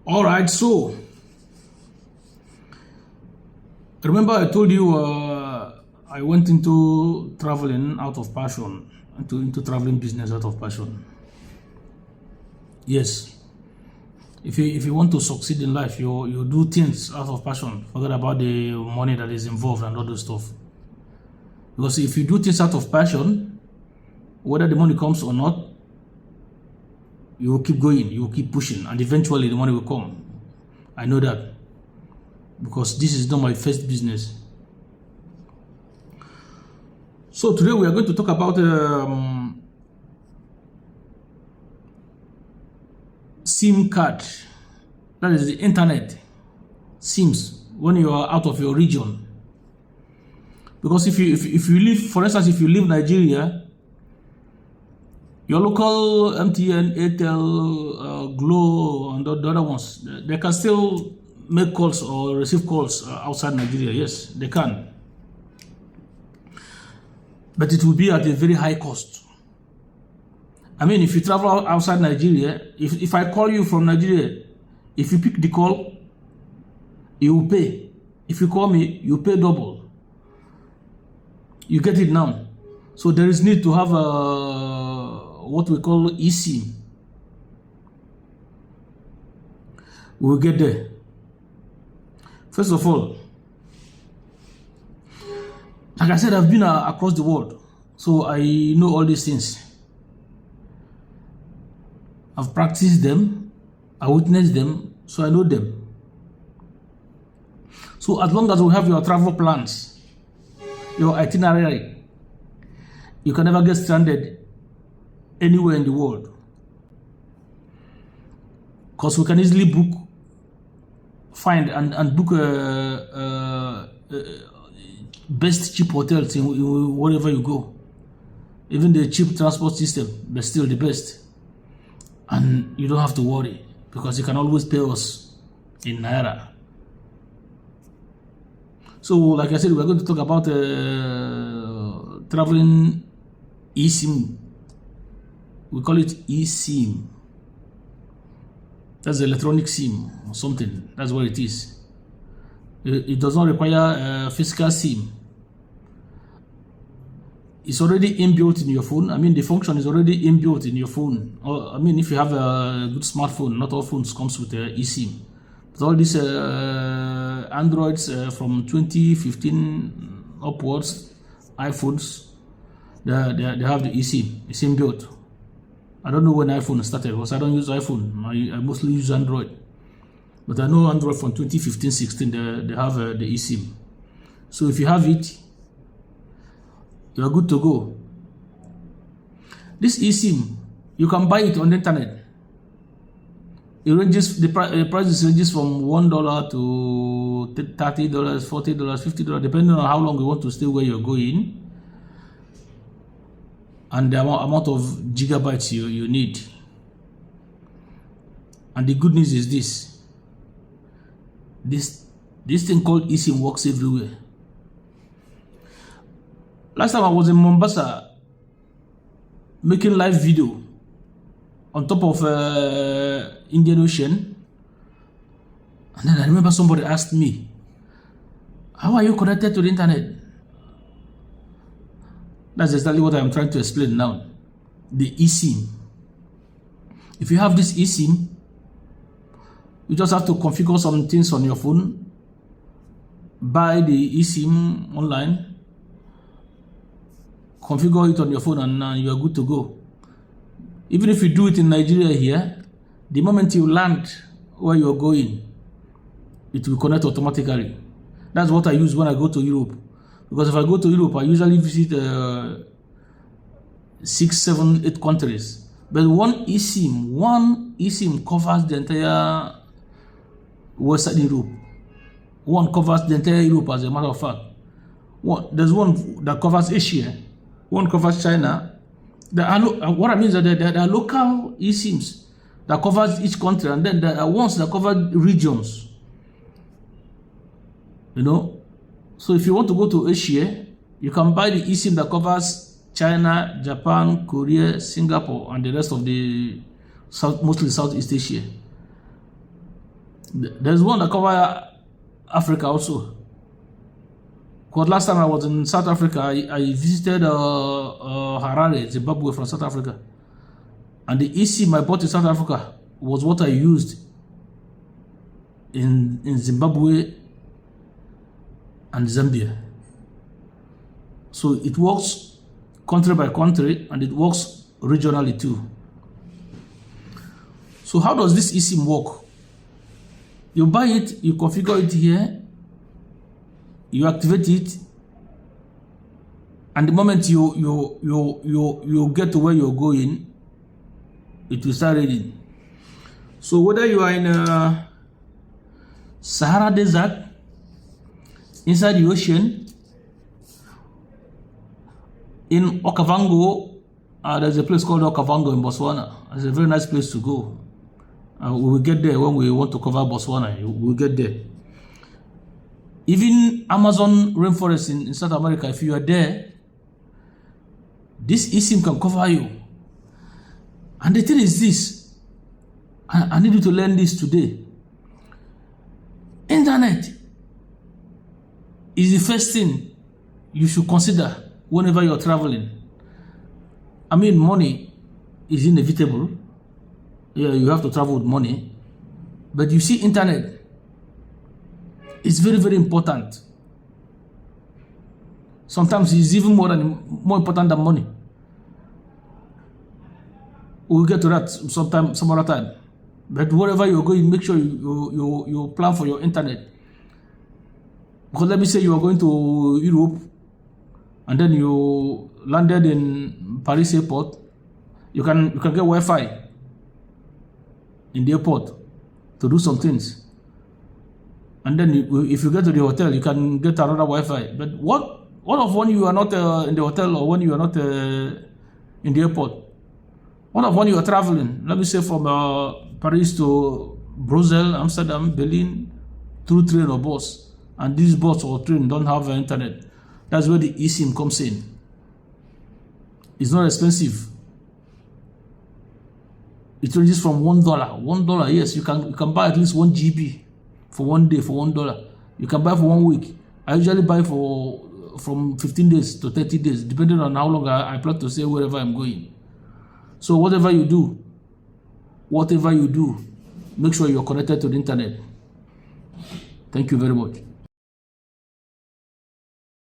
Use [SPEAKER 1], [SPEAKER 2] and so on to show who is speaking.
[SPEAKER 1] All right, so remember I told you I went into traveling out of passion, into traveling business out of passion. Yes, if you want to succeed in life, you do things out of passion. Forget about the money that is involved and all those stuff. Because if you do things out of passion, whether the money comes or not, you will keep going, you will keep pushing, and eventually the money will come. I know that because this is not my first business. So today we are going to talk about SIM card. That is the internet SIMs when you are out of your region. Because if you live, for instance, if you live Nigeria, your local MTN, Airtel, Glo, and the other ones, they can still make calls or receive calls outside Nigeria. Yes, they can. But it will be at a very high cost. I mean, if you travel outside Nigeria, if I call you from Nigeria, if you pick the call, you will pay. If you call me, you pay double. You get it now. So there is need to have what we call eSim. We will get there. First of all, like I said, I've been across the world, so I know all these things. I've practiced them, I witnessed them, so I know them. So as long as we have your travel plans, your itinerary, you can never get stranded anywhere in the world. Because we can easily find and book best cheap hotels in wherever you go. Even the cheap transport system, but still the best. And you don't have to worry because you can always pay us in Naira. So like I said, we're going to talk about traveling eSIM. We call it eSIM. That's electronic SIM or something. That's what it is. It does not require a physical SIM. It's already inbuilt in your phone. I mean, the function is already inbuilt in your phone. Or, I mean, if you have a good smartphone, not all phones comes with eSIM. But all these Androids from 2015 upwards, iPhones, they have the eSIM. It's inbuilt. I don't know when iPhone started because I don't use iPhone. I mostly use Android. But I know Android from 2015-16, they have the eSIM. So if you have it, you are good to go. This eSIM, you can buy it on the internet. It ranges, the price ranges from $1 to $30, $40, $50, depending on how long you want to stay where you're going, and the amount of gigabytes you need. And the good news is this thing called eSIM works everywhere. Last time I was in Mombasa making live video on top of Indian Ocean, and then I remember somebody asked me, how are you connected to the internet? That's exactly what I'm trying to explain now. The eSIM. If you have this eSIM, you just have to configure some things on your phone, buy the eSIM online, configure it on your phone, and you are good to go. Even if you do it in Nigeria here, the moment you land where you're going, it will connect automatically. That's what I use when I go to Europe. Because if I go to Europe, I usually visit 6, 7, 8 countries. But one eSIM covers the entire Western Europe. One covers the entire Europe, as a matter of fact. There's one that covers Asia. One covers China. What I mean is that there are local eSIMs that covers each country, and then there are ones that cover regions. You know? So if you want to go to Asia, you can buy the eSIM that covers China, Japan, Korea, Singapore, and the rest of the mostly Southeast Asia. There's one that cover Africa also. Because last time I was in South Africa, I visited Harare, Zimbabwe, from South Africa. And the eSIM I bought in South Africa was what I used in Zimbabwe and Zambia. So it works country by country, and it works regionally too. So how does this eSIM work? You buy it, you configure it here, you activate it, and the moment you get to where you're going, it will start reading. So whether you are in a Sahara Desert, inside the ocean, in Okavango, there's a place called Okavango in Botswana. It's a very nice place to go. We will get there when we want to cover Botswana. We'll get there. Even Amazon rainforest in South America, if you are there, this eSIM can cover you. And the thing is this, I need you to learn this today. Internet is the first thing you should consider whenever you're traveling. I mean, money is inevitable. Yeah, you have to travel with money. But you see, internet is very, very important. Sometimes it's even more important than money. We'll get to that some other time. But wherever you're going, make sure you plan for your internet. Because let me say you are going to Europe, and then you landed in Paris airport. You can get Wi-Fi in the airport to do some things. And then if you get to the hotel, you can get another Wi-Fi. But what of when you are not in the hotel, or when you are not in the airport? What of when you are traveling? Let me say from Paris to Brussels, Amsterdam, Berlin, through train or bus. And these bus or train don't have internet. That's where the eSIM comes in. It's not expensive. It ranges from $1. $1, yes, you can buy at least 1 GB for 1 day for $1. You can buy for 1 week. I usually buy from 15 days to 30 days, depending on how long I plan to stay wherever I'm going. So whatever you do, make sure you're connected to the internet. Thank you very much.